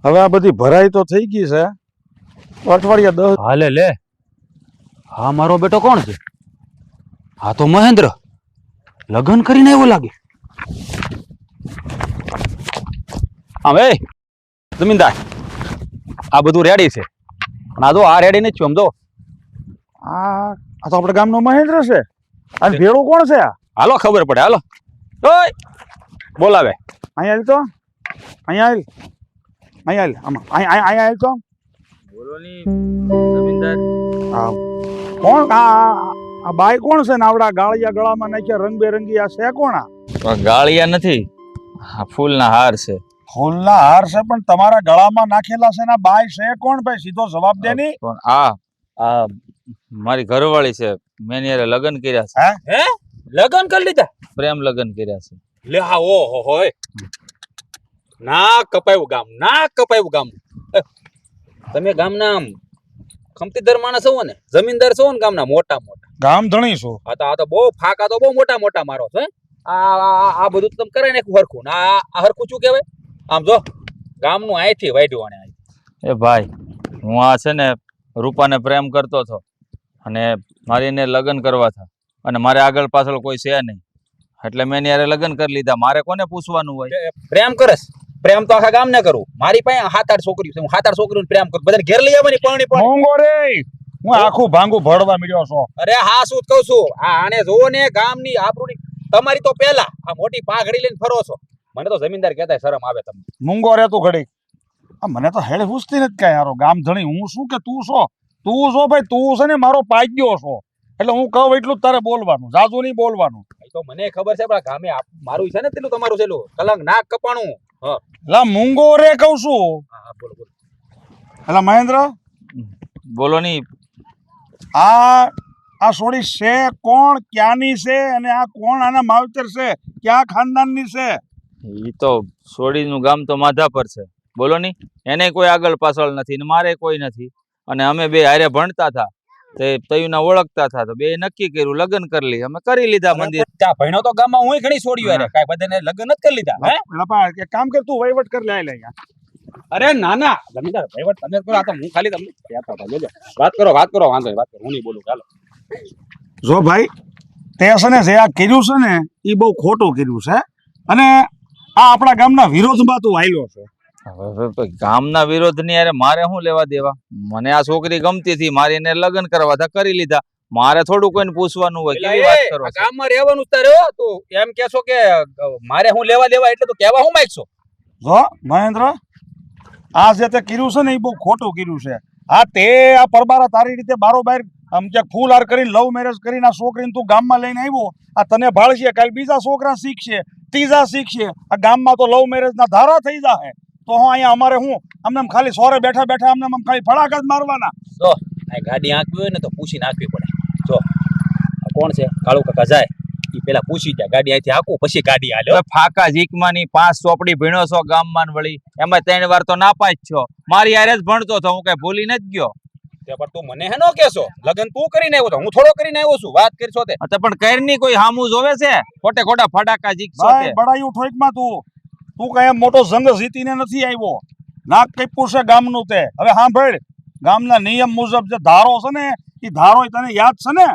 હવે આ બધી ભરાઈ તો થઈ ગઈ છે, અઠવાડિયા 10 હાલે લે. હા મારો બેટો કોણ છે? હા તો મહેન્દ્ર લગ્ન કરીને આવ્યો લાગે. હા ભાઈ જમીનદાર, આ બધું રેડી છે પણ આ જો આ રેડી નથી સમજો. આ તો આપણા ગામનો મહેન્દ્ર છે. અને ભેળું કોણ છે? હાલો ખબર પડે. હાલો ઓય બોલાવે. અહીંયા આલ તો, અહીંયા આલ, અહીંયા આલ, આમાં અહીંયા આલ તો. બોલો ની જમીનદાર. કોણ આ બાઈ કોણ છે ને આવડા ગાળિયા ગળામાં નાખ્યા રંગબેરંગી? આ છે કોણ? ગાળિયા નથી, આ ફૂલના હાર છે. ફૂલના હાર છે પણ તમારા ગળામાં નાખેલા છે ને બાઈ છે કોણ? ભાઈ સીધો જવાબ દે ની. આ મારી ઘરવાળી છે, મેં એની લગ્ન કર્યા છે. હે લગ્ન કરી લીધા? પ્રેમ લગ્ન કર્યા છે. લે હા ઓહો હોય ના કપાયું ગામ, ના કપાયું ગામ. તમે ગામના ખમતીદાર માણસ છો ને, જમીનદાર છો ને ગામના મોટા મોટા. ગામ ધણી છો. આ તો બહુ ફાકા તો બહુ મોટા મોટા મારો છો. આ બધું તમે કરાય નાખ્યું હરખું. આ હરખું શું કહેવાય? આમ જો ગામનું અહીંથી વાઢ્યું. એ ભાઈ હું આ છે ને રૂપાને પ્રેમ કરતો હતો અને મારી એને લગ્ન કરવા હતા અને મારે આગળ પાછળ કોઈ છે નહીં એટલે મેં યારે લગ્ન કરી લીધા. મારે કોને પૂછવાનું હોય? પ્રેમ કરસ? પ્રેમ તો આખા ગામને કરું. મારી પાસે 7-8 છોકરીઓ છે, હું 7-8 છોકરીઓને પ્રેમ કરું. બધાને ઘેર લઈ આવવાની પરણી પણ. મોંગો રે, હું આખું ભાંગું ભરવા મળ્યો છો. અરે હા શું કહું છું, આને જોવો ને ગામની આબરૂની. તમારી તો પહેલા આ મોટી પાઘડી લઈને ફરો છો. મને તો જમીનદાર કહેતા શરમ આવે તમને. મૂંગો રે તું ઘડી. મને તો હેડે હુસતી નથી કાંઈ. યારો ગામ ધણી હું શું કે તું છો? તું છો ભાઈ, તું છે ને મારો પાગ્યો છો એટલે હું કહું એટલું તારે બોલવાનું, જાજુ નહીં બોલવાનું. તો મને ખબર છે પણ ગામે મારું છે ને તેલું તમારું છે કલંક નાક કપાણું. એલા મૂંગો રે કહું છું. હા બોલો બોલો. એલા મહેન્દ્ર બોલો ની. આ સોડી છે કોણ, ક્યાંની છે અને આ કોણ આના માવતર છે, ક્યાં ખાનદાનની છે? ઈ તો સોડીનું ગામ તો માધાપર છે. બોલો ની. એને કોઈ આગળ પાછળ નથી ને મારે કોઈ નથી અને અમે બે હારે ભણતા હતા તે તયુના ઓળખતા હતા તો બે નક્કી કર્યું લગ્ન કરી લી. અમે કરી લીધા. મંદિર ત્યાં ભણ્યો તો ગામમાં હું ઘણી છોડ્યું અરે કાઈ બધાને લગ્ન જ કરી લીધા. હે એલા એક કામ કર, તું વહીવટ કર લે અહીંયા. અરે ના ના જમીનદાર વહીવટ તમે કરો. આ તો હું ખાલી તમને કહેતા હતા. જોજો વાત કરો વાત કરો, વાંધો નહીં વાત કરો, હું નહીં બોલું. ચાલો જો ભાઈ તે છે ને જે આ કર્યું છે ને એ બહુ ખોટું કર્યું છે અને આ આપણા ગામના વિરોધમાં તું આયલો છે. ગામના વિરોધ ની યાર મારે શું લેવા દેવા? મને આ છોકરી ગમતી હતી, મારી એને લગ્ન કરવા હતા, કરી લીધા. મારે થોડું કોઈને પૂછવાનું હોય? કેવી વાત કરો? ગામમાં રહેવાનું તારે તો એમ કેશો કે મારે હું લેવા દેવા એટલે તો કહેવા હું માંગશો? જો મહેન્દ્ર, આ જે તે કર્યું છે ને એ બહુ ખોટું કર્યું છે. તે આ પરબારા તારી રીતે બારોબાર આમ ક્યાંક ફૂલ હાર કરીને લવ મેરેજ કરીને આ છોકરીને તું ગામમાં લઈને આવ્યો. આ તને ભાળશે, કાલ બીજા છોકરા શીખશે, ત્રીજા શીખશે. આ ગામમાં તો લવ મેરેજ ના ધારા થઈ જાય. તો હું અહીંયા અમારે હું અમને ખાલી સોરે બેઠા બેઠા અમને ખાલી ફડાકા જ મારવાના. જો આ ગાડી આંકવી હોય ને તો પૂછી નાખવી પડે. જો કોણ છે કાળુ કાકા જાય એ પેલા પૂછી જાય. ગાડી અહીંથી આંકું પછી ગાડી હાલ્યો. ફાકા જીકમાની 5 ચોપડી ભણ્યો છો ગામમાં વળી, એમાં 3 વાર તો નાપાસ છો. મારી હારે જ ભણતો હતો, હું કઈ ભૂલી નથી ગયો. પણ તું મને હે નો કેસો લગન તું કરીને આવ્યો તો હું થોડો કરીને આવ્યો છું. વાત કરશો તે પણ કઈરની કોઈ હામું જોવે છે? ખોટે ખોટા ફડાકા જીકશો તે. બડાયું ઠોકમાં તું કઈ મોટો સંઘ જીતીને નથી આવ્યો. નાક કઈપું છે ગામનું તે. હવે સાંભળ, ગામના નિયમ મુજબ જે ધારો છે ને એ ધારો તને યાદ છે ને?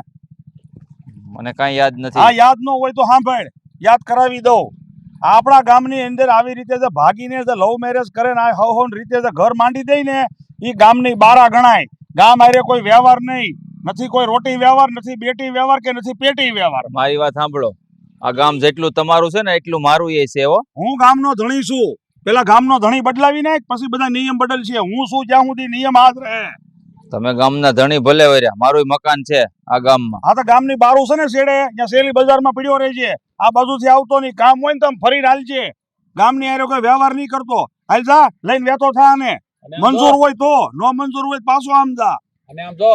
મને કાંઈ યાદ નથી. હા યાદ ન હોય તો સાંભળ, યાદ કરાવી દઉં. આપણા ગામની અંદર આવી રીતે જે ભાગીને જે લવ મેરેજ કરે ને આ હવન રીતે જે ઘર માંડી દે ને એ ગામની બારા ગણાય. ગામ આરે કોઈ વ્યવહાર નહીં, નથી કોઈ રોટી વ્યવહાર, નથી બેટી વ્યવહાર કે નથી પેટી વ્યવહાર. મારી વાત સાંભળો, આ ગામ જેટલું તમારું છે ને એટલું મારું એ છે. હું ગામનો ધણી છું. પેલા ગામનો ધણી બદલાવી નાખ પછી બધા નિયમ બદલશે. હું શું જ્યાં સુધી નિયમ આજ રહે. તમે ગામના ધણી ભલે વર્યા, મારું મકાન છે આ ગામમાં. હા તો ગામની બારું છે ને શેડે, ત્યાં શેલી બજારમાં પડ્યો રહેજે. આ બાજુથી આવતો નહીં, કામ હોય ને તમે ફરીને હાલજે. ગામની આરે કોઈ વ્યવહાર નહીં કરતો. હાલ જા લઈને વેતો થા ને મંજૂર હોય તો, નો મંજૂર હોય પાછો આમ જા. અને આમ જો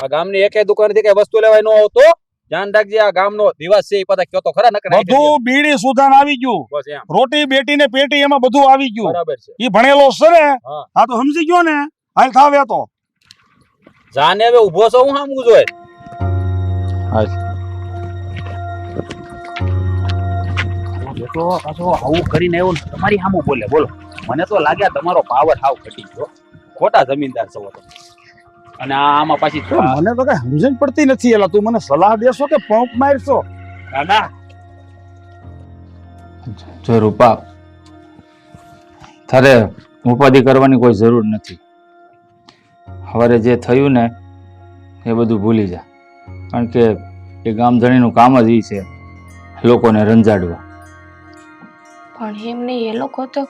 આ ગામની એકે દુકાનથી કઈ વસ્તુ લેવાય ન આવતો. ધ્યાન રાખજે, આ ગામનો દિવસ છે એ પતા કયો તો ખરા. બધું બીડી સુધાન આવી ગયું, રોટી બેટી ને પેટી એમાં બધું આવી ગયું. બરાબર છે, ઈ ભણેલો છે ને. હા તો સમજી ગયો ને. હાલ થાવે તો જાને હવે ઊભો છો હું સામું જોય. હાલ બેટો પાછો આવું કરીને આવ્યો ને તમારી સામું બોલે. બોલો મને તો લાગ્યા તમારો પાવર હાવ ઘટી ગયો, ખોટા જમીનદાર છો તમે. અને આમાં પાછી મને તો કઈ સમજણ પડતી નથી. એલા તું મને સલાહ દેશો કે પંપ મારશો? દાદા જો રૂપા, તારે ઉપાધિ કરવાની કોઈ જરૂર નથી. સવારે જે થયું ને એ બધું ભૂલી જા, કારણ કે એ ગામધણીનું કામ જ એ છે લોકોને રંજાડવા. પણ એમ નહીં, એ લોકો તો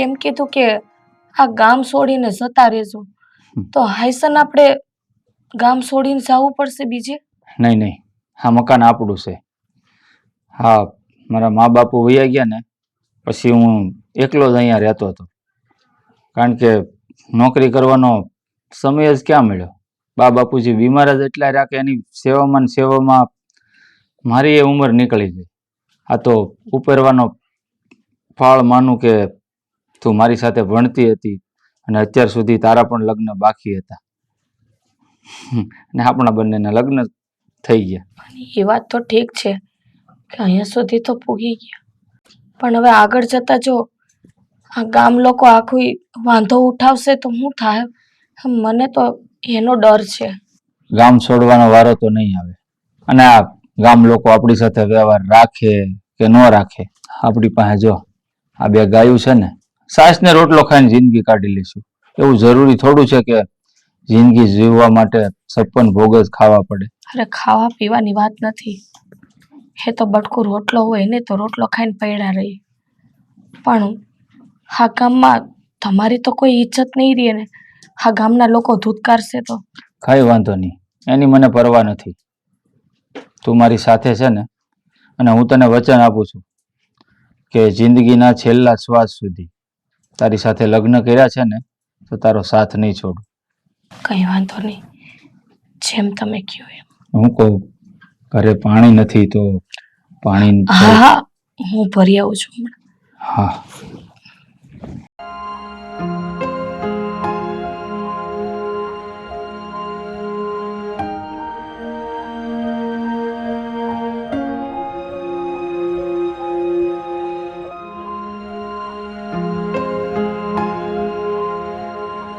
એમ કીધું કે આ ગામ છોડીને જતા રહેજો. તો હાઈસન આપણે ગામ છોડીને જવું પડશે બીજે? નહીં નહીં, આ મકાન આપણું છે. હા, મારા મા બાપુ વયા ગયા ને પછી હું એકલો જ અહીંયા રહેતો હતો, કારણ કે નોકરી કરવાનો સમય જ ક્યાં મળ્યો. બા બાપુજી બીમાર જ એટલા રહ્યા કે એની સેવામાં ને સેવામાં મારી એ ઉંમર નીકળી ગઈ. આ તો ઉપરવાનો ફળ માનું કે તું મારી સાથે ભણતી હતી અને અત્યાર સુધી તારા પણ લગ્ન બાકી હતા ને આપણા બંનેના લગ્ન થઈ ગયા. એ વાત તો ઠીક છે કે અહીંયા સુધી તો પૂગી ગયા, પણ હવે આગળ જતા જો આ ગામ લોકો આખું વાંધો ઉઠાવશે તો શું થાય? મને તો એનો ડર છે. ગામ છોડવાનો વારો તો નહીં આવે, અને આ ગામ લોકો આપણી સાથે વ્યવહાર રાખે કે ન રાખે, આપણી પાસે જો આ બે ગાયું છે ને, સાસ ને રોટલો ખાઈને જિંદગી કાઢી લઈશું. એવું જરૂરી થોડું છે કે જિંદગી જીવવા માટે 56 ભોગ જ ખાવા પડે. અરે ખાવા પીવાની વાત નથી, એ તો બટકું રોટલો હોય ને તો રોટલો ખાઈને પડ્યા રહી. પણ આ ગામમાં તમારી તો કોઈ ઇજ્જત નહીં રહે ને, આ ગામના લોકો ધૂતકારશે તો? કઈ વાંધો નહીં, એની મને પરવા નથી. તું મારી સાથે છે ને, અને હું તને વચન આપું છું કે જિંદગીના છેલ્લા શ્વાસ સુધી તારી સાથે લગ્ન કર્યા છે ને તો તારો સાથ નહીં છોડું. કઈ વાંધો નહીં, જેમ તમે કહો એમ. હું કહું ઘરે પાણી નથી તો પાણી. હા હા, હું ભરી આવું છું હમણાં. હા.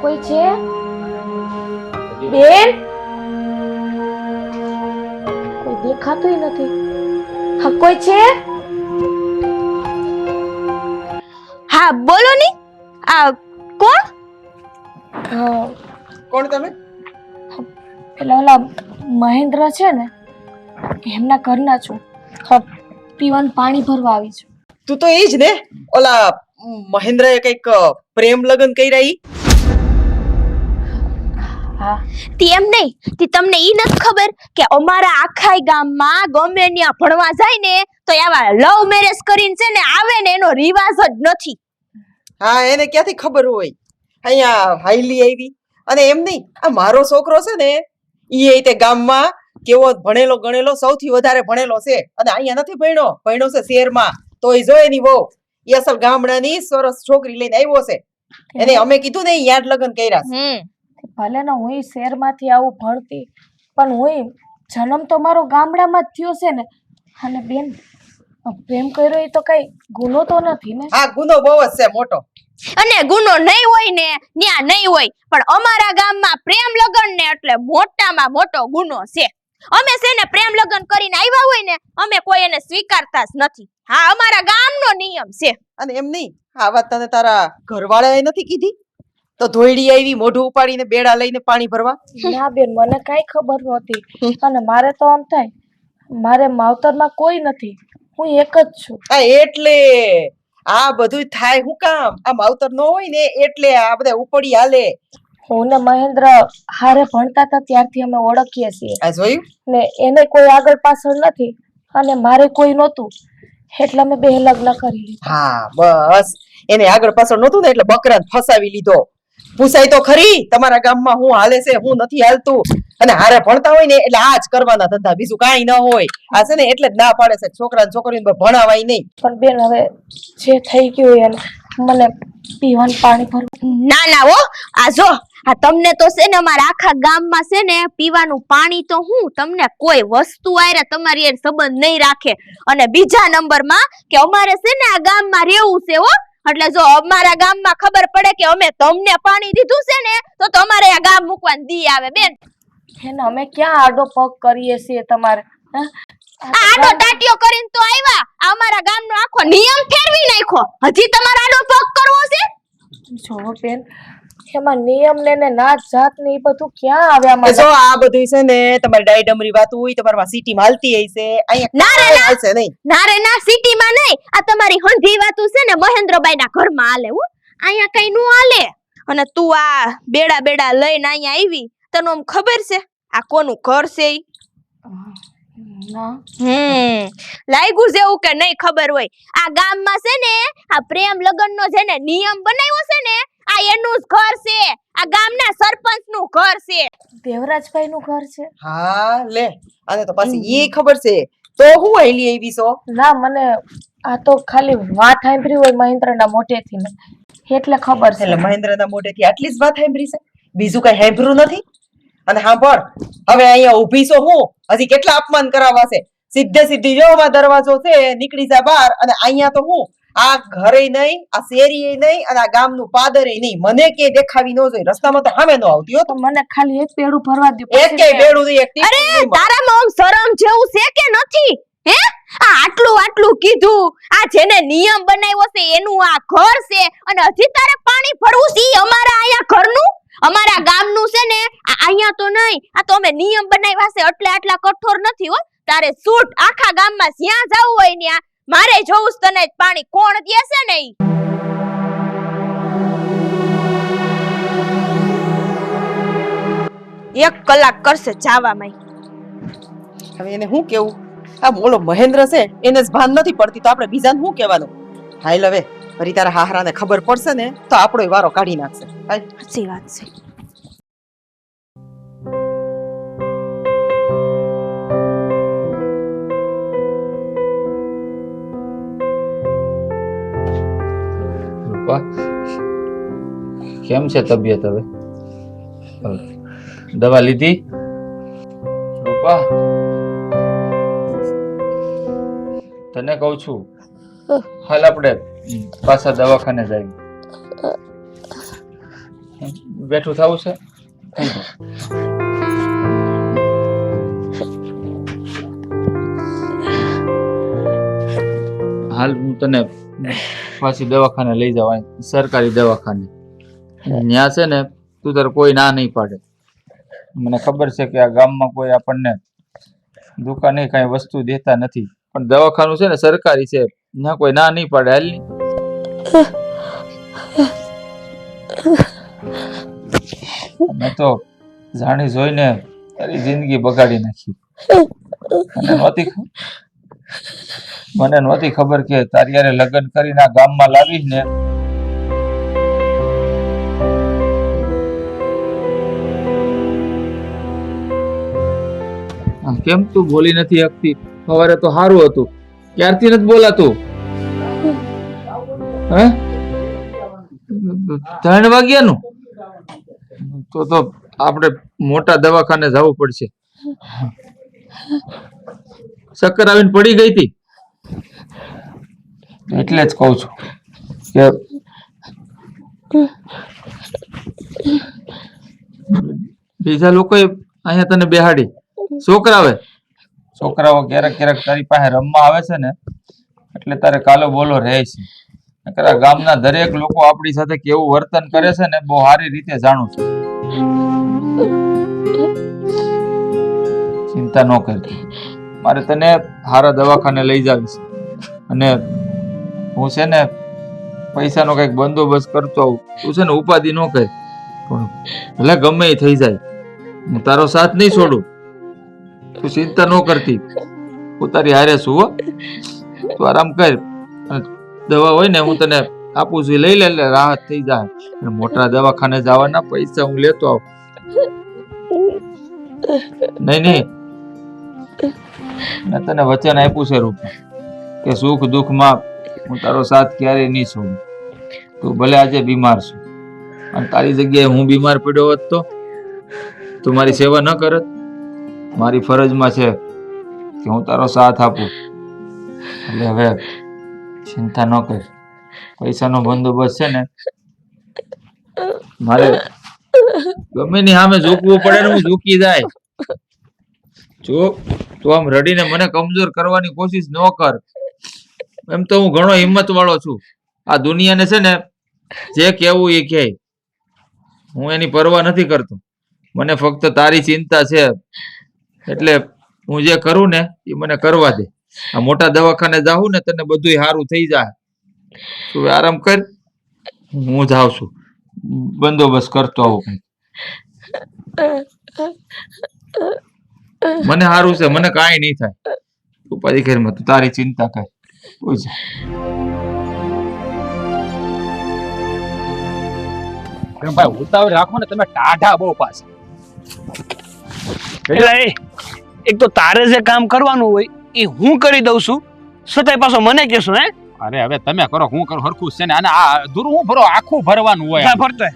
કોઈ છે બેન? કોઈ દેખાતું નથી. હા, કોઈ છે? હા બોલો ની. આ કોણ? કોણ તમે? પેલા ઓલા મહેન્દ્ર છે ને, એમના ઘરના છું. પીવાનું પાણી ભરવા આવી છું. તું તો એ જ ને, ઓલા મહેન્દ્રએ કઈક પ્રેમ લગ્ન કર્યા ઈ? હા, તી એમ નહીં, તી તમને ઈ નથી ખબર કે અમારા આખા ગામમાં ગમે ત્યાં ભણવા જાય ને તો આવા લવ મેરેજ કરીને છે ને આવે ને એનો રિવાજ જ નથી. હા, એને ક્યાંથી ખબર હોય? અહીંયા હાઈલી આવી. અને એમ નહીં, આ મારો છોકરો છે ને ઈ તે ગામમાં કેવો ભણેલો ગણેલો, સૌથી વધારે ભણેલો છે, અને અહીંયા નથી ભણ્યો છે શહેરમાં. તો એ જો એની વહુ ઈ અસલ ગામડાની સરસ છોકરી લઈને આવ્યો છે. એને અમે કીધું ને ઈ યાદ લગ્ન કર્યા છે. ભલે ને હું શહેરમાંથી આવું ભણતી, પણ હું જન્મ તો મારો ગામડામાં જ થયો છે ને. અને બેન, પ્રેમ કર્યો એ તો કઈ ગુનો તો નથી ને? હા, ગુનો બહુ જ છે મોટો. અને ગુનો નહીં હોય ને ન્યા નહીં હોય, પણ અમારા ગામમાં પ્રેમ લગ્ન ને એટલે મોટામાં મોટો ગુનો છે. અમે છે ને પ્રેમ લગ્ન કરીને આવ્યા હોય ને અમે કોઈ એને સ્વીકારતા જ નથી. હા, અમારા ગામનો નિયમ છે. અને એમ નહીં, આ વાત તને તારા ઘરવાળાએ નથી કીધી? તો ધોઈડી આવી મોઢું ઉપાડીને બેડા લઈને પાણી ભરવા? ના બેન, મને કઈ ખબર નહોતી. અને મારે તો આમ થાય, મારે માવતરમાં કોઈ નથી, હું એક જ છું. આ એટલે આ બધું થાય હું કામ? આ માવતર ન હોય ને એટલે આ બધા ઉપડી હાલે. હું ને મહેન્દ્ર હારે ભણતા હતા ત્યારથી અમે ઓળખીએ છીએ. આ જોયું ને એને કોઈ આગળ પાછળ નથી અને મારે કોઈ નહોતું, એટલે અમે બે લગ્ન કરી લીધા. હા, બસ એને આગળ પાછળ નહોતું ને એટલે બકરાને ફસાવી લીધો. પૂછાય તો ખરી તમારા ગામમાં હું હાલે છે, હું નથી હાલતું. અને હારે ભણતા હોય ને એટલે આ જ કરવાના ધંધા, બીજું કાંઈ ન હોય. આ છે ને એટલે જ ના પાડે છે છોકરા છોકરીને ભણાવાય નહીં. પણ બેન, હવે જે થઈ ગયું એને મને પીવાનું પાણી ભરવું. ના ના હો, આ જો આ તમને તો છે ને અમારા આખા ગામમાં છે ને પીવાનું પાણી તો હું તમને કોઈ વસ્તુ આયરે તમારી એ સંબંધ નહીં રાખે. અને બીજા નંબરમાં કે અમારે છે ને આ ગામમાં રહેવું છે હો, એટલે જો અમારા ગામમાં ખબર પડે કે અમે તમને પાણી દીધું છે ને તો તમારે આ ગામ મૂકવાનું દી આવે બેન. એને અમે ક્યાં આડો પગ કરીએ છીએ તમારે? હા? આ આડો ટાટિયો કરીને તો આવ્યા. આ અમારા ગામનો આખો નિયમ ફેરવી નાખ્યો. હજી તમારે આડો પગ કરવો છે? જો બેન, એમાં નિયમ ને નાચ જાત ને એ બધું ક્યાં આવે કે આમાં? જો આ બધું છે ને તમારી ડાઈ ડમરી વાત હોય તમારા સિટી માં હાલતી હશે, અહીંયા ના રે ના. હાલશે નહીં. ના રે ના, સિટીમાં નહીં. આ તમારી હંધી વાતું છે ને મહેન્દ્રભાઈ ના ઘરમાં હાલે હો. અહીંયા કઈ નું હાલે. અને તું આ બેડા બેડા લઈને અહીંયા આવી, તને આમ ખબર છે આ કોનું ઘર છે ઈ? ના. લાગ્યું છે એવું કે નહીં ખબર હોય. આ ગામમાં છે ને આ પ્રેમ લગ્નનો છે ને નિયમ બનાવ્યો છે ને આ એનું જ ઘર છે. આ ગામના સરપંચ નું ઘર છે. દેવરાજભાઈ નું ઘર છે? હા લે, આને તો પાછી એ ખબર છે તો હું હાલી આવી છો. ના, મને આ તો ખાલી વાત સાંભળી હોય મહેન્દ્રના મોઢેથી ને એટલે ખબર છે. એટલે મહેન્દ્રના મોઢેથી આટલી જ વાત સાંભળી છે, બીજું કઈ સાંભળ્યું નથી. અને સાંભળ, હવે અહીંયા ઊભી છો હું, હજી કેટલા અપમાન કરાવવા છે. સીધે સીધી જો અમારો દરવાજો છે, નીકળી જા બહાર. અને અહીંયા તો હું આ ઘરે નહીં, આ શેરીએ નહીં, અને આ ગામનું પાદરે નહીં, મને કે દેખાવી ન જોઈએ. રસ્તામાં તો સામે ન આવતી હો. તો મને ખાલી એક પેડું ભરવા દો. એક કે બેડું નહીં, એક ટીપું અરે નહીં. તારામાં આમ શરમ જેવું છે કે નથી? હે આ આટલું આટલું કીધું, આ જેને નિયમ બનાવ્યો છે એનું આ ઘર છે અને હજી તારે પાણી ભરવું છે ઈ અમારા અહીંયા ઘરનું, અમારા ગામનું છે ને. આ અહીંયા તો નહીં, આ તો અમે નિયમ બનાવ્યા છે એટલે આટલા કઠોર નથી હો. તારે સૂટ આખા ગામમાં જ્યાં જાવું હોય ત્યાં મારે જોવું છે તને જ પાણી કોણ દે છે ને ઈ. એક કલાક કરશે જાવામાં. હવે એને શું કેવું? આ બોલો મહેન્દ્ર છે એને જ ભાન નથી પડતી તો આપણે બીજાને શું કહેવાનું? હાલ હવે ફરી તારા હાહરાને ખબર પડશે ને તો આપણો વારો કાઢી નાખશે. હાલ. સાચી વાત છે. રૂપા, કેમ છે તબિયત હવે? દવા લીધી? રૂપા, તને કહું છું, હાલ આપણે પાછા દવાખાને જઈએ. બેઠું થવું છે? હાલ હું તને પાછી દવાખાને લઈ જવાય, સરકારી દવાખાને. ત્યાં છે ને તું તારે કોઈ ના નહીં પાડે. મને ખબર છે કે આ ગામમાં કોઈ આપણને દુકાને કઈ વસ્તુ દેતા નથી, પણ દવાખાનું છે ને સરકારી છે, ત્યાં કોઈ ના નહીં પાડે. હાલ ની મેં તો જાણી જોઈને તારી જિંદગી બગાડી નાખી. મને નહોતી ખબર કે તારી યારે લગ્ન કરીને આ ગામમાં લાવીશ ને કેમ તું બોલી નથી શકતી? સવારે તો સારું હતું, ક્યારથી નથી બોલાતું? હે 3 વાગ્યાનું? તો આપણે મોટા દવાખાને જવું પડશે. ચક્કર આવીને પડી ગઈ હતી એટલે જ કહું છું કે બીજા લોકોએ અહીંયા તને બેહાડી. છોકરાઓ ક્યારેક ક્યારેક તારી પાસે રમવા આવે છે ને એટલે તારે કાલો બોલો રહે છે. નકર આ ગામના દરેક લોકો આપણી સાથે કેવું વર્તન કરે છે ને બહુ સારી રીતે જાણું છું. ચિંતા ન કરતી, મારે તને સારા દવાખાને લઈ જાવી છે અને હું છે ને પૈસાનો કઈક બંદોબસ્ત કરતો આવું. તું છે ને ઉપાધિ ન કર, પણ ભલે ગમે એ થઈ જાય, હું તારો સાથ નહીં છોડું. તું ચિંતા ન કરતી, હું તારી હારે છું હો. તું આરામ કર, દવા હોય ને હું તને આપું છું, લઈ લે એટલે રાહત થઈ જાય. મોટા દવાખાને જવાના પૈસા હું લેતો આવું. નહીં મેં તને વચન આપ્યું છે રૂપા કે સુખ દુઃખમાં હું તારો સાથ ક્યારેય નહીં છોડું. તું ભલે આજે બીમાર છું અને તારી જગ્યાએ હું બીમાર પડ્યો હોત તો તું મારી સેવા ન કરત. મારી ફરજમાં છે કે હું તારો સાથ આપું. એટલે હવે ચિંતા ન કર, પૈસાનો બંદોબસ્ત છે ને મારે ગમે ની સામે ઝૂકવું પડે ને હું ઝૂકી જાય. જો તું આમ રડીને મને કમજોર કરવાની કોશિશ ન કર. એમ તો હું ઘણો હિંમત વાળો છું. આ દુનિયાને છે ને જે કહેવું એ કહે, હું એની પરવા નથી કરતો. મને ફક્ત તારી ચિંતા છે એટલે હું જે કરું ને એ મને કરવા દે. આ મોટા દવાખાને જાઉં ને તને બધું સારું થઈ જાય. તું આરામ કર, હું જાઉં છું. બંદોબસ્ત કરતો આવું કંઈક. મને સારું છે, મને કાંઈ નહીં થાય. તું પછી ઘરમાં તું તારી ચિંતા કર. ભાઈ ઉતાવળ રાખો ને તમે, ટાઢા બહુ પાછા. એટલે એક તો તારે જે કામ કરવાનું હોય એ હું કરી દઉં છું, છતાંય પાછો મને કહેશો હે? અરે હવે તમે કરો, હું કરું હરખું છે ને. અને આ દૂર હું ભરો, આખું ભરવાનું હોય. ના ફરતો હે?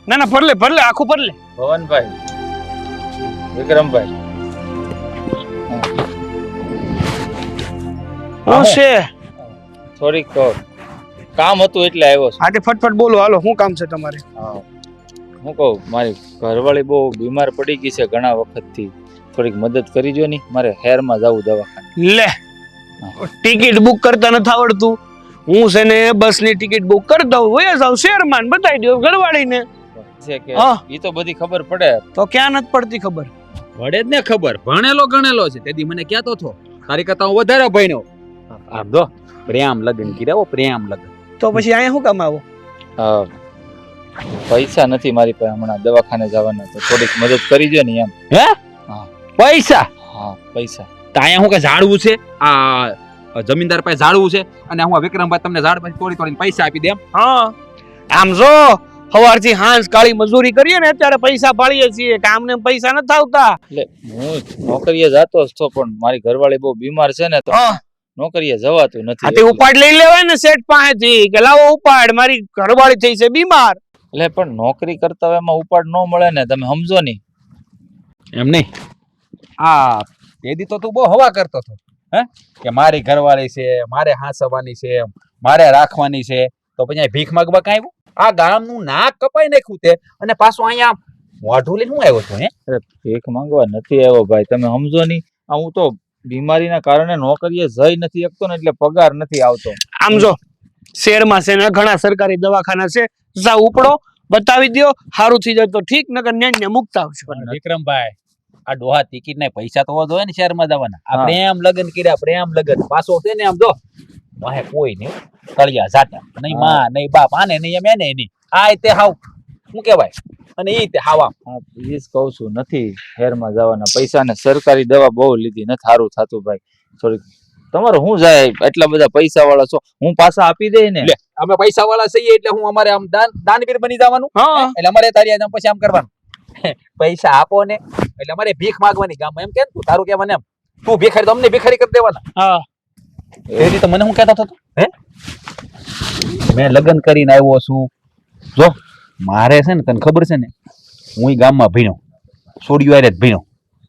ના ના ફરલે ફરલે આખું ફરલે. ભવનભાઈ, વિક્રમભાઈ, હું છે થોડીક કામ હતું એટલે આવ્યો છું. આજે ફટફટ બોલો, હાલો શું કામ છે તમારે? હું કહું, મારી ઘરવાળી બહુ બીમાર પડી ગઈ છે ઘણા વખતથી. થોડીક મદદ કરી જો ની, મારે હેરમાં જવું દવાખાને. લે ટિકિટ બુક કરતા નથી આવડતું? હું છે ને બસ ની ટિકિટ બુક કરતા હું વયા જાઉં શેરમાં, બતાવી દઉં ઘરવાળીને. છે કે હા. ઈ તો બધી ખબર પડે. તો ક્યાં નથી પડતી ખબર? વડે જ ને ખબર, ભણેલો ગણેલો છે. તેથી મને કહેતો હતો તારી કરતા હું વધારે ભણ્યો. આમ જો પ્રેમ લગ્ન કર્યા, પ્રેમ લગ્ન. તો પછી અહીંયા શું કામ આવો? પૈસા નથી મારી પાસે હમણાં દવાખાને જવાના, તો થોડીક મદદ કરી દો ને એમ. પૈસા? હા, પૈસા. તો અહીંયા હું કે ઝાડવું છે, આ જમીનદાર પાસે ઝાડવું છે, અને હું વિક્રમભાઈ તમને ઝાડ પાસે તોડી તોડીને પૈસા આપી દે એમ. હા આમ જો સવારથી હાંસ કાળી મજૂરી કરીએ ને અત્યારે પૈસા પાડીએ છીએ, કામ ને પૈસા નથી આવતા. એટલે હું નોકરીએ જતો જ તો, પણ મારી ઘરવાળી બહુ બીમાર છે ને, તો નોકરીએ જવાતું નથી. આ તે ઉપાડ લઈ લેવાય ને શેઠ પાસેથી કે લાવો ઉપાડ, મારી ઘરવાળી થઈ છે બીમાર. એટલે પણ નોકરી કરતા હોય એમાં ઉપાડ ન મળે ને, તમે સમજો નહીં. એમ નહીં, આ તેદી તો તું બહુ હવા કરતો હતો હે, કે મારી ઘરવાળી છે, મારે હાંસવાની છે, મારે રાખવાની છે. તો પછી ભીખ માંગવા કાંઈ આવ્યું? આ ગામનું નાક કપાઈ નાખ્યું તે, અને પાછું અહીંયા મોઢું લઈને હું આવ્યો છું હે? ભીખ માંગવા નથી આવ્યો ભાઈ, તમે સમજો નહીં. હું તો બીમારીના કારણે નોકરીએ જઈ નથી શકતો ને, એટલે પગાર નથી આવતો. આમ જો શહેરમાં છે ને ઘણા સરકારી દવાખાના છે, જા ઉપડો બતાવી દો, સારું થઈ જાય તો ઠીક, નકર ન્યાને મુકતા આવજો. વિક્રમભાઈ, આ ડોહા ટિકિટ ના પૈસા તો વધુ હોય ને શહેરમાં જવાના. આ પ્રેમ લગ્ન કર્યા, પ્રેમ લગ્ન પાછો છે ને આમ જો વાહે કોઈ નહીં, તળિયા જાતા નહીં, માં નહીં, બાપ આને નહીં, એમ એને નહીં. આ તે હાવ શું કહેવાય, અને એ તે હાવ આમ. હા, પ્લીઝ કહું છું, નથી શહેરમાં જવાના પૈસા ને. સરકારી દવા બહુ લીધી, નથી સારું થતું ભાઈ. થોડીક તમારે શું જાય, એટલા બધા પૈસા વાળા છો, હું પાછા આપી દે ને. લે, અમે પૈસા વાળા છીએ એટલે હું અમારે આમ દાનવીર બની જવાનું. હા એટલે અમારે તારી આમ પછી આમ કરવાનું, પૈસા આપો ને એટલે અમારે ભીખ માંગવાની ગામમાં. એમ કે તું તારું કહેવાનું એમ, તું ભિખારી તો અમને ભિખારી કરી દેવાના. હા તેથી તો મને હું કહેતો હતો હે, મેં લગ્ન કરીને આવ્યો છું. જો મારે છે ને, તને ખબર છે ને, હું ગામમાં ભીણો, છોડ્યું આરે જ ભીણો,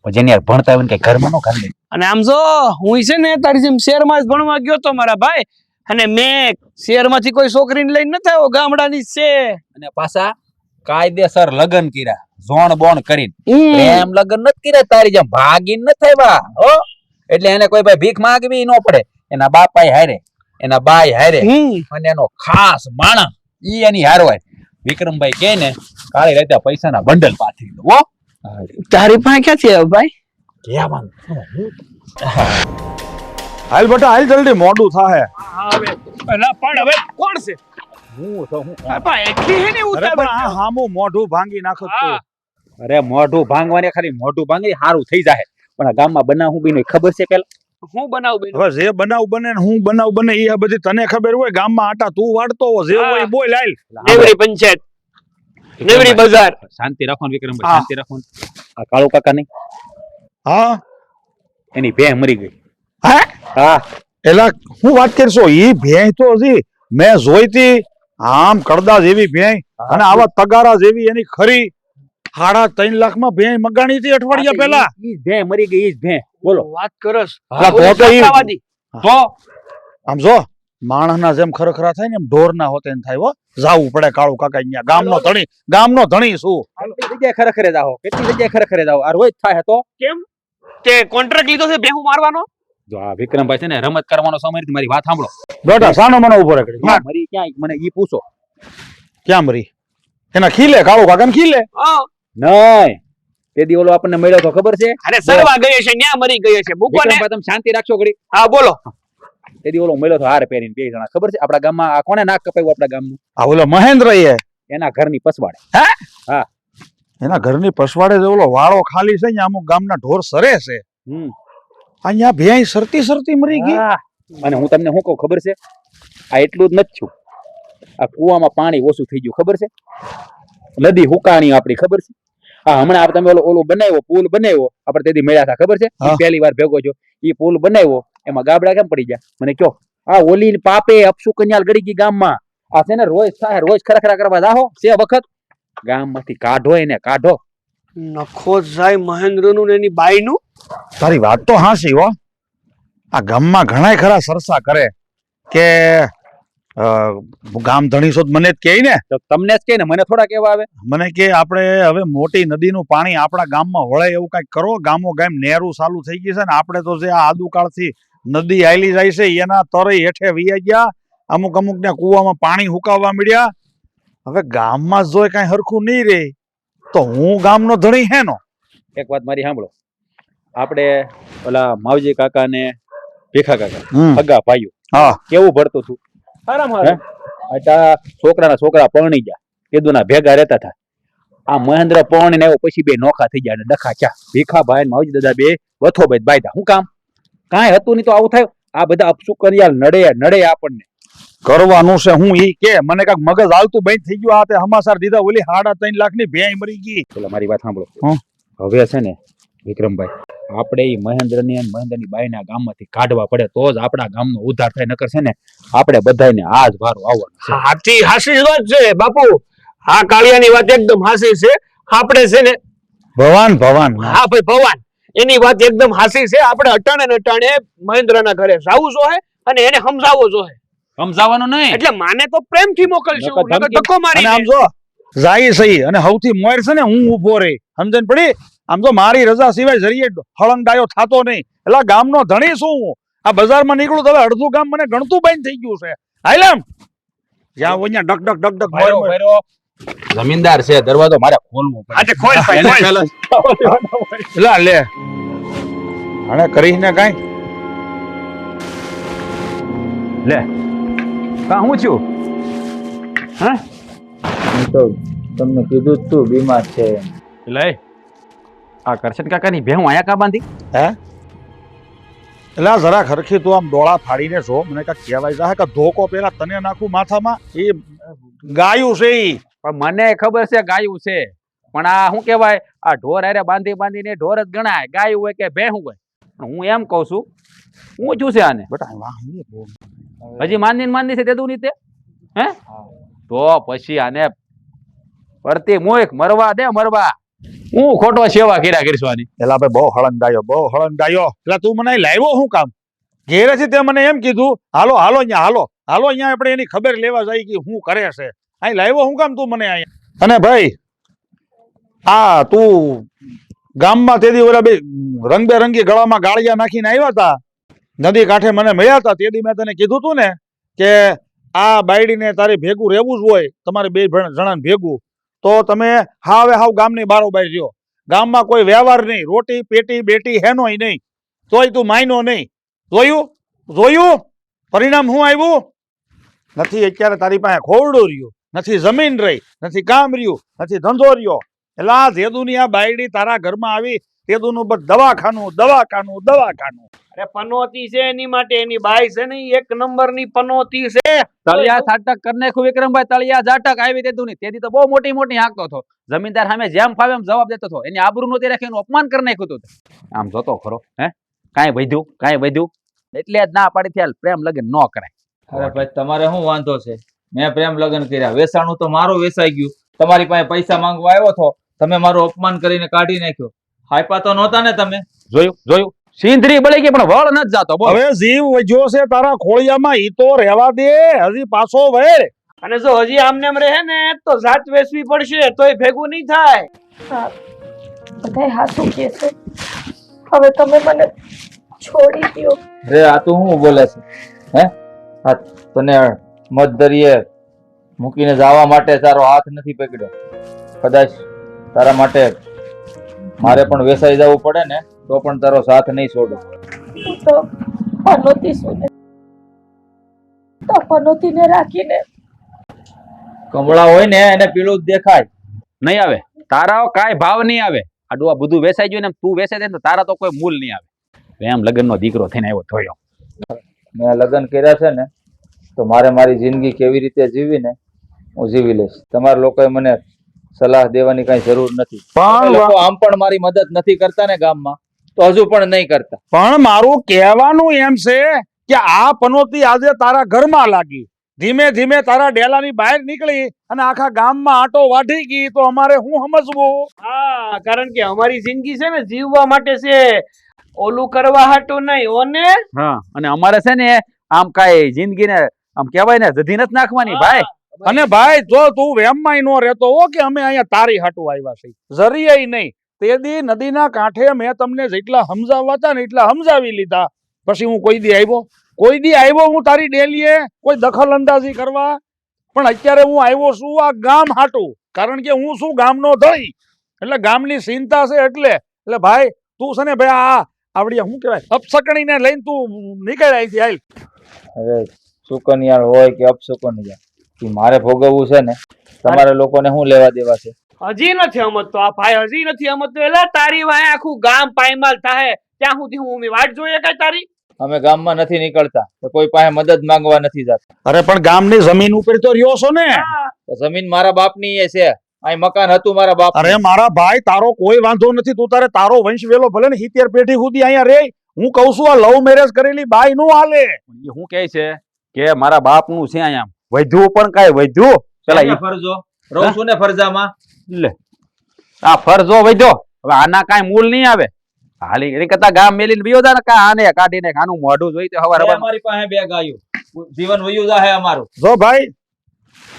પણ જેની યાર ભણતા હોય ને કઈ ઘરમાં નો ખાલી. અને આમ જો હું છે ને તારી જેમ શહેરમાં જ ભણવા ગયો તો મારા ભાઈ, અને મેં શહેરમાંથી કોઈ છોકરીને લઈને નથી આવ્યો, ગામડાની જ છે. અને પાછા કાયદેસર લગ્ન કર્યા, જોણ બોણ કરીને. પ્રેમ લગ્ન નથી કર્યા તારી જેમ ભાગીને નથી આવ્યા હો. એટલે એને કોઈ ભાઈ ભીખ માંગવી ન પડે. એના બાપાય હારે, એના બાય હારે, અને એનો ખાસ માણસ ઈ એની હાર હોય. વિક્રમભાઈ કે ને કાળી રાતે પૈસાના બંડલ પાથરી દો હો. તારી પાસે ક્યાંથી આવ્યો ભાઈ? કહેવાનું હાલ બેટા હાલ, જલ્દી મોડું થાય. પણ હવે કોણ છે? હું તો હું બાપા એટલી હે ને અરે ઉતાર પણ આ હામું મોઢું ભાંગી નાખો તો. અરે મોઢું ભાંગવાને ખાલી મોઢું ભાંગી સારું થઈ જાય, પણ આ ગામમાં બનાવ હું બીનો ખબર છે પેલા? હું બનાવું બેન? હવે જે બનાવ બને ને હું બનાવ બને એ આ બધી તને ખબર હોય. ગામમાં આટા તું વાળતો હો, જે હોય એ બોલ હાલ. નેવરી પંચાયત, નેવરી બજાર. શાંતિ રાખો ને વિક્રમભાઈ, શાંતિ રાખો ને. આ કાળુ કાકા નહીં, હા એની ભે મરી ગઈ. હે? હા, એલા હું વાત કરશો, ઈ ભેંસ તો હજી મેં જોઈતી, આમ કડદા જેવી ભેંસ, અને આવા તગારા જેવી એની ખરી 3.5 લાખમાં ભેંસ મગાણી હતી અઠવાડિયા પહેલા. ઈ ભે મરી ગઈ, ઈ જ ભે. બોલો વાત કરસ? તો ઈ- આશાવાદી. તો આમ જો માણસના જેમ ખરખરા થાય ને એમ ઢોરના હોતે ને થાય હો. જાવું પડે કાળુ કાકા અહીંયા ગામનો ધણી શું કેટલી જગ્યાએ ખરેખરે જાઓ કેટલી જગ્યાએ ખરેખરે જાઓ આ રોજ થાય તો કેમ તે કોન્ટ્રાક્ટ લીધો છે ભેહું મારવાનો? જો આ વિક્રમભાઈ છે ને રમત કરવાનો સમય નથી, મારી વાત સાંભળો. બેટા સાનો મને ઉભો રાખે મરી ક્યાં મને ઈ પૂછો. ક્યાં મરી એના ખીલે કાળુ કાકા ને ખીલે નહીં તે દી ઓલો આપણને મળ્યો તો ખબર છે? અરે સરવા ગયો છે ન્યા મરી ગયો છે મૂકો ને. વિક્રમભાઈ તમે શાંતિ રાખશો ઘડી. હા બોલો. તે દી ઓલો મળ્યો તો હાર પહેરીને બે જણા ખબર છે? આપણા ગામમાં આ કોને નાક કપાયું આપણા ગામનું? આ ઓલો મહેન્દ્ર એના ઘરની પસવાડે. એના ઘરની પસવાડે જે ઓલો વાળો ખાલી છે ને અમુક ગામના ઢોર સરે છે હમ અહીંયા ભેંસ સરતી મરી ગઈ. હા. અને હું તમને શું કહું ખબર છે? આ એટલું જ નથી છું, આ કુવામાં પાણી ઓછું થઈ ગયું ખબર છે? નદી હુકાણી આપણી ખબર છે? હા હમણાં તમે ઓલો બનાવ્યો પુલ બનાવ્યો આપણે તેથી મળ્યા હતા ખબર છે? ઈ પહેલી વાર ભેગો છો. ઈ પુલ બનાવ્યો એમાં ગાબડા કેમ પડી ગયા મને કયો? આ ઓલી પાપે અપસુ કન્યાલ ગળી ગઈ ગામમાં. આ છે ને રોજ થાય રોજ ખરખરા કરવા જાહો છે વખત ગામમાંથી કાઢો એને કાઢો. નખો જાય મહેન્દ્રનું ને એની બાઈનું. તારી વાત તો હાસી હો. આ ગામમાં ઘણાય ખરા સરસા કરે કે ગામ ધણીસો મને જ કહે ને. તો તમને જ કે ને મને થોડા કેવા આવે? મને કે આપણે હવે મોટી નદીનું પાણી આપણા ગામમાં વળે એવું કઈક કરો. ગામો ગામ નહેરું ચાલુ થઈ ગઈ છે ને આપણે તો જે આ આદુકાળથી નદી આયલી જાય છે એના તરે હેઠે વૈયા ગયા. અમુક ને કુવામાં પાણી હુકાવવા મળ્યા. હવે ગામમાં જો કઈ હરખું નહીં રે તો હું ગામનો ધણી હેનો. એક વાત મારી સાંભળો. આપણે ઓલા માવજી કાકા ને ભીખા કાકા હગા ભાઈઓ કેવું ભરતું હતું. છોકરા પરણી ગયા કેદુના ભેગા રહેતા હતા. આ મહેન્દ્ર પરણીને આવ્યો પછી બે નોખા થઈ ગયા ડખા ચા. ભીખાભાઈ માવજી દાદા બે વથો બે બાયદા. શું કામ? કાંઈ હતું નહીં તો આવું થયું. આ બધા અપસુ કરિયાલ નડે આપણને. કરવાનું છે હું ઈ કે મને કાક મગજ હાલતું બંધ થઈ ગયું. આ તે હમાસાર દીધા ઓલી 3.5 લાખની ભેંસ મરી ગઈ. પેલા મારી વાત સાંભળો. હવે છે ને વિક્રમભાઈ આપણે ઈ મહેન્દ્રની અને મહેન્દ્રની બાઈના ગામમાંથી કાઢવા પડે તો જ આપણા ગામનો ઉદ્ધાર થાય. નકર છે ને આપણે બધાને આ જ વારો આવવાનો છે. હાસી વાત છે બાપુ. આ કાળિયાની વાત એકદમ હાસી છે. આપણે છે ને ભવાન હા ભાઈ ભવાન એની વાત એકદમ હાસી છે. આપણે અટાણે ને અટાણે મહેન્દ્રના ઘરે જાવું જોઈએ અને એને સમજાવવો જોઈએ. સમજાવવાનું નહીં એટલે માને તો પ્રેમથી મોકલશું નકર ધક્કો મારી. આમ જો જાય સહી અને સૌથી મોર છે ને હું ઊભો રહી સમજણ પડી. આમ તો મારી રજા સિવાય જરીએ હળંગ ડાયો થતો નહીં. એટલે ગામનો ધણી શું હું આ બજારમાં નીકળું તો હવે અડધું ગામ મને ગણતું બંધ થઈ ગયું છે. હાઈલામ જ્યાં હોય ત્યાં ડક ડક જમીનદાર છે દરવાજો મારે ખોલવો પડે. આજે ખોલ એટલે લે આને કરીને કાઈ લે કા હું છું? તો તમને કીધું જ તું બીમાર છે. લે આ કરશન કાકાની ભેહું આયા કા બાંધી? એટલે જરા ખરખી તું આમ ડોળા ફાડીને જો મને કાંઈક કહેવાય જાય કે ધોકો પેલા તને નાખું માથામાં. એ ગાયું છે ઈ. પણ મને ખબર છે ગાયું છે પણ આ શું કહેવાય આ ઢોર હારે બાંધીને ઢોર જ ગણાય. ગાયું હોય કે ભેહું હોય. હું એમ કઉ છું હું છું છે આને હજી માંદી છે તેદું નહીં તે હે તો પછી આને પડતી મોય મરવા દે મરવા. હું ખોટો સેવા કર્યા કરીશું આની. એલા ભાઈ બહુ હળંગાયો. એટલે તું મને લાવ્યો શું કામ? ઘેરેથી તે મને એમ કીધું હાલો અહીંયા આપણે એની ખબર લેવા જાય કે શું કરે છે. અહીં લાવ્યો શું કામ તું મને અહીંયા? અને ભાઈ આ તું ગામમાં તેદી ઓલા બે રંગબેરંગી ગળામાં ગાળિયા નાખીને આવ્યા હતા નદી કાંઠે મને મળ્યા હતા. તેદી મેં તને કીધું તું ને કે આ બાયડીને તારે ભેગું રહેવું જ હોય તમારે બે જણાને ભેગું તો તમે હાવ ગામની બારોબાર રહ્યો. ગામમાં કોઈ વ્યવહાર નહીં. રોટી પેટી બેટી હેનોય નહીં તોય તું માયનો નહીં. જોયું પરિણામ શું આવ્યું? નથી અત્યારે તારી પાસે ખોરડું રહ્યું, નથી જમીન રહી, નથી કામ રહ્યું, નથી ધંધો રહ્યો. એટલે આ જેદુની આ બાયડી તારા ઘરમાં આવી તેદુનું બસ દવાખાનું. અરે પનોતી છે એની માટે એની બાઈ છે ને એક નંબરની પનોતી છે. તળિયા ઝાટક કરી નાખ્યું વિક્રમભાઈ. તળિયા ઝાટક આવી તેતું નહીં. તેથી તો બહુ મોટી હાંકતો હતો. જમીનદાર સામે જેમ ફાવે એમ જવાબ દેતો હતો. એની આબરૂ નહોતી રાખી એનું અપમાન કરી નાખ્યું હતું. આમ જોતો ખરો હે કાંઈ વધ્યું એટલે જ ના પાડી થયા પ્રેમ લગન ન કરાય. અરે ભાઈ તમારે શું વાંધો છે? મેં પ્રેમ લગ્ન કર્યા. વેસાણું તો મારું વેસાઈ ગયું. તમારી પાસે પૈસા માંગવા આવ્યો હતો તમે મારું અપમાન કરીને કાઢી નાખ્યો. હાઈપા તો નહોતા ને તમે? જોયું સિંધરી બળી ગઈ પણ વળ નથી જાતો બોલ. હવે જીવ વજ્યો છે તારા ખોળિયામાં ઈ તો રહેવા દે, હજી પાછો વળ. અને જો હજી આમને એમ રહે ને તો જાત વેચવી પડશે, તોય ભેગું નહીં થાય. હા બધાય હાચું કહે છે. હવે તમે મને છોડી દ્યો. રે આ તું શું બોલે છે? હે આ તને મધદરિયે મૂકીને જવા માટે તારો હાથ નથી પકડ્યો. કદાચ તારા માટે મારે પણ વેસાઈ જવું પડે ને તો પણ તારો સાથ નહીં છોડું. હું તો પનોતી છું ને, તો પનોતીને રાખીને કમળા હોય ને એને પીળું જ દેખાય. નહીં આવે તારા કાંઈ ભાવ નહીં આવે. આડું આ બધું વેસાઈ ગયું ને તું વેસાઈ દે ને તો તારા તો કોઈ મૂલ નહીં આવે. એમ લગ્નનો દીકરો થઈને આવ્યો થયો. મેં લગ્ન કર્યા છે ને તો મારે મારી જિંદગી કેવી રીતે જીવી ને હું જીવી લઈશ. તમારા લોકોએ મને સલાહ દેવાની કઈ જરૂર નથી. તમે લોકો આમ પણ મારી મદદ નથી કરતા ને ગામમાં, તો હજુ પણ નહીં કરતા. પણ મારું કહેવાનું એમ છે કે આ પનોતી આજે તારા ઘરમાં લાગી, ધીમે ધીમે તારા ડેલાની બહાર નીકળી અને આખા ગામમાં આટો વાઢી ગઈ, તો અમારે શું સમજવું? હા, કારણ કે અમારી જિંદગી છે ને જીવવા માટે છે, ઓલું કરવા હાટું નહીં. ઓને હા અને અમારે છે ને આમ કાંઈ જિંદગીને આમ કહેવાય ને જધી નથી નાખવાની ભાઈ. અને ભાઈ જો તું વેમમાં નો રહેતો હો કે અમે અહીંયા તારી હાટું આવ્યા છે, જરીય નહીં. તે દી નદીના કાંઠે મેં તમને જેટલા સમજાવવા હતા ને એટલા સમજાવી લીધા. પછી હું કોઈ દી આવ્યો હું તારી ડેલીએ કોઈ દખલ અંદાજી કરવા? પણ અત્યારે હું આવ્યો છું આ ગામ હાટું, કારણ કે હું શું ગામનો ધણી, એટલે ગામની ચિંતા છે. એટલે ભાઈ તું છે ને ભાઈ આ આવડી શું કહેવાય અપસકણીને લઈને તું નીકળ અહીંથી હાલ. હવે સુકન્યાળ હોય કે અપસુકન્યાળ ઈ મારે ભોગવવું છે ને, તમારે લોકોને શું લેવા દેવા છે? હજી નથી સમજતો આ ભાઈ, હજી નથી સમજતો. એટલે તારી વાય આખું ગામ પાયમાલ થાય ત્યાં સુધી હું વાટ જોઈએ કઈ તારી? અમે ગામમાં નથી નીકળતા તો કોઈ પાસે મદદ માંગવા નથી જતા. અરે પણ ગામની જમીન ઉપર તો રહ્યો છો ને. તો જમીન મારા બાપની એ છે, અહીં મકાન હતું મારા બાપ. અરે મારા ભાઈ તારો કોઈ વાંધો નથી, તું તારે તારો વંશ વેલો ભલે ને 70 પેઢી સુધી અહીંયા રે. હું કઉ છું આ લવ મેરેજ કરેલી બાઈ નું હાલે. એ શું કહે છે કે મારા બાપનું છે અહીંયા વધ્યું પણ કાંઈ વધ્યું. પેલા ઈ ફરજો રહું છું ને ફરજામાં. લે આ ફરજો વધ્યો, હવે આના કાંઈ મૂલ નહીં આવે. હાલી એની કરતા ગામ મેલીને બીજો જા ને કા આને કાઢીને આનું મોઢું જોઈ તો હવાર હવાર અમારી પાસે બે ગાયો, જીવન વયું જાહે અમારું. જો ભાઈ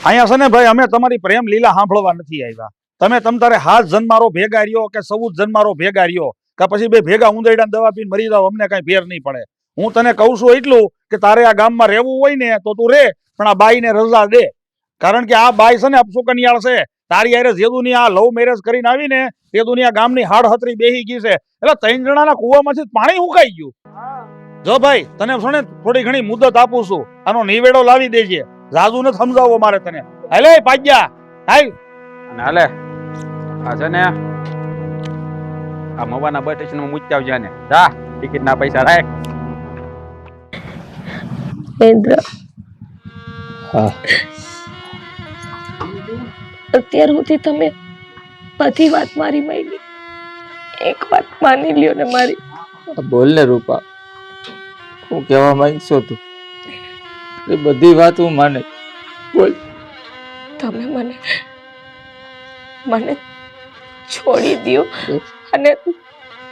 અહીંયા છે ને ભાઈ અમે તમારી પ્રેમ લીલા સાંભળવા નથી આવ્યા. તમે તમ તારે હાથ જન્મારો ભેગા રહ્યો કે 14 જન્મારો ભેગા રહ્યો કે પછી બે ભેગા ઊંધેડા દવા પીને મરી જાવ, અમને કઈ ફેર નહીં પડે. હું તને કહું છું એટલું કે તારે આ ગામમાં રહેવું હોય ને તો તું રે, પણ આ બાઈને રજા દે. કારણ કે આ બાઈ છે ને અપસુકન્યાળ છે. તારી યારે જે દુનિયા લવ મેરેજ કરીને આવી ને તે દુનિયા ગામની હાડ હતરી બેહી ગઈ છે. એટલે 3 જણાના કુવામાંથી પાણી હુકાઈ ગયું. જો ભાઈ તને છે ને થોડી ઘણી મુદત આપું છું, આનો નિવેડો લાવી દેજે. જાજુ ને સમજાવો મારે તને. હાલે પાગ્યા હાલ અને હાલે આ છે ને આ મવાના બસ સ્ટેશનમાં મૂકી આવજે ને. જા ટિકિટના પૈસા રાખ. ઇન્દ્ર હા અત્યાર સુધી તમે બધી વાત મારી માની, એક વાત માની લ્યો ને મારી. બોલ ને રૂપા, હું કહેવા માંગશો તું? એ બધી વાત હું માને. બોલ. તમે મને છોડી દો અને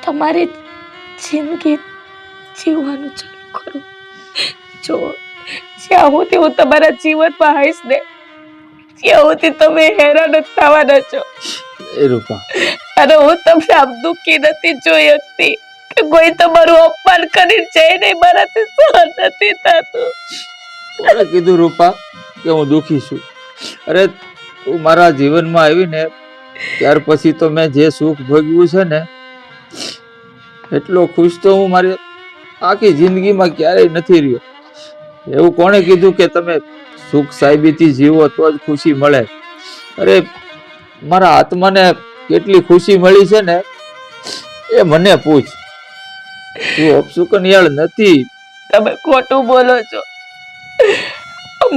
તમારી જિંદગી જીવવાનું ચાલુ કરો. જો જ્યાં સુધી હું તમારા જીવનમાં આવીશ ને ત્યાં સુધી તમે હેરાન જ થવાના છો. એ રૂપા, અને હું તમને આમ દુઃખી નથી જોઈ શકતી કે કોઈ તમારું અપમાન કરીને જાય નહીં, મારાથી સહન નથી થતું. કોણે કીધું રૂપા કે હું દુઃખી છું? અરે તું મારા જીવનમાં આવી ને ત્યાર પછી તો મેં જે સુખ ભોગવ્યું છે ને એટલો ખુશ તો હું મારી આખી જિંદગીમાં ક્યારેય નથી રહ્યો. એવું કોણે કીધું કે તમે સુખ સાહેબીથી જીવો તો જ ખુશી મળે? અરે મારા આત્માને કેટલી ખુશી મળી છે ને એ મને પૂછ. તું અપસુકન્યાળ નથી. તમે ખોટું બોલો છો.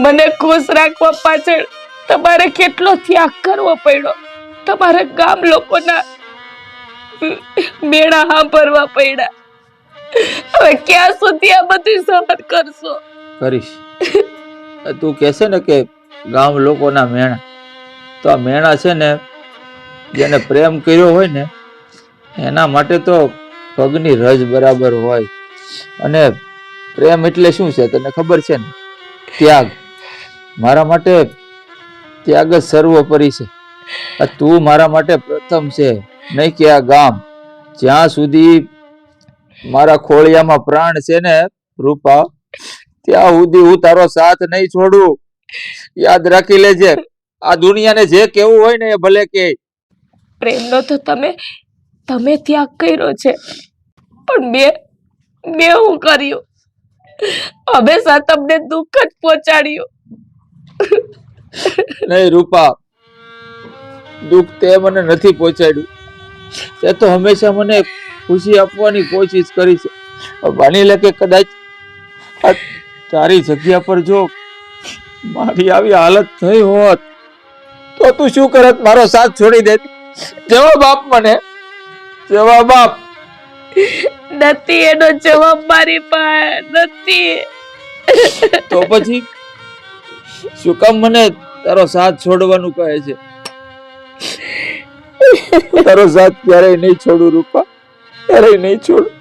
મને ખુશ રાખવા પાછળ તમારે કેટલો ત્યાગ કરવો પડ્યો, તમારે ગામ લોકોના મેળા સાંભળવા પડ્યા. હવે ક્યાં સુધી આ બધું સહન કરશો? કરીશ. તું કહેશે ને કે ગામ લોકોના મેણા, તો આ મેણા છે ને જેને પ્રેમ કર્યો હોય ને એના માટે તો પગની રજ બરાબર હોય. અને પ્રેમ એટલે શું છે તને ખબર છે ને? ત્યાગ. મારા માટે ત્યાગ જ સર્વોપરી છે. આ તું મારા માટે પ્રથમ છે, નહીં કે આ ગામ. જ્યાં સુધી મારા ખોળિયામાં પ્રાણ છે ને રૂપા, ત્યાં સુધી હું તારો સાથ નહીં છોડું. યાદ રાખી લેજે. આ દુનિયાને જે કેવું હોય ને એ ભલે કે. પ્રેમનો તો તમે ત્યાગ કર્યો છે, પણ મેં હું કર્યું? હંમેશા તમને દુઃખ જ પહોંચાડ્યું. નહીં રૂપા, દુઃખ તે મને નથી પહોંચાડ્યું. તે તો હંમેશા મને ખુશી આપવાની કોશિશ કરી છે. માની લે કે કદાચ આ તારી જગ્યા પર જો મારી આવી હાલત થઈ હોત તો તું શું કરત? મારો સાથ છોડી દેત? જવાબ આપ મને, જવાબ આપ. નથી, એનો જવાબ મારી પાસે નથી. તો પછી શું કામ મને તારો સાથ છોડવાનું કહે છે? તારો સાથ ક્યારેય નહીં છોડું રૂપા, ક્યારેય નહીં છોડું.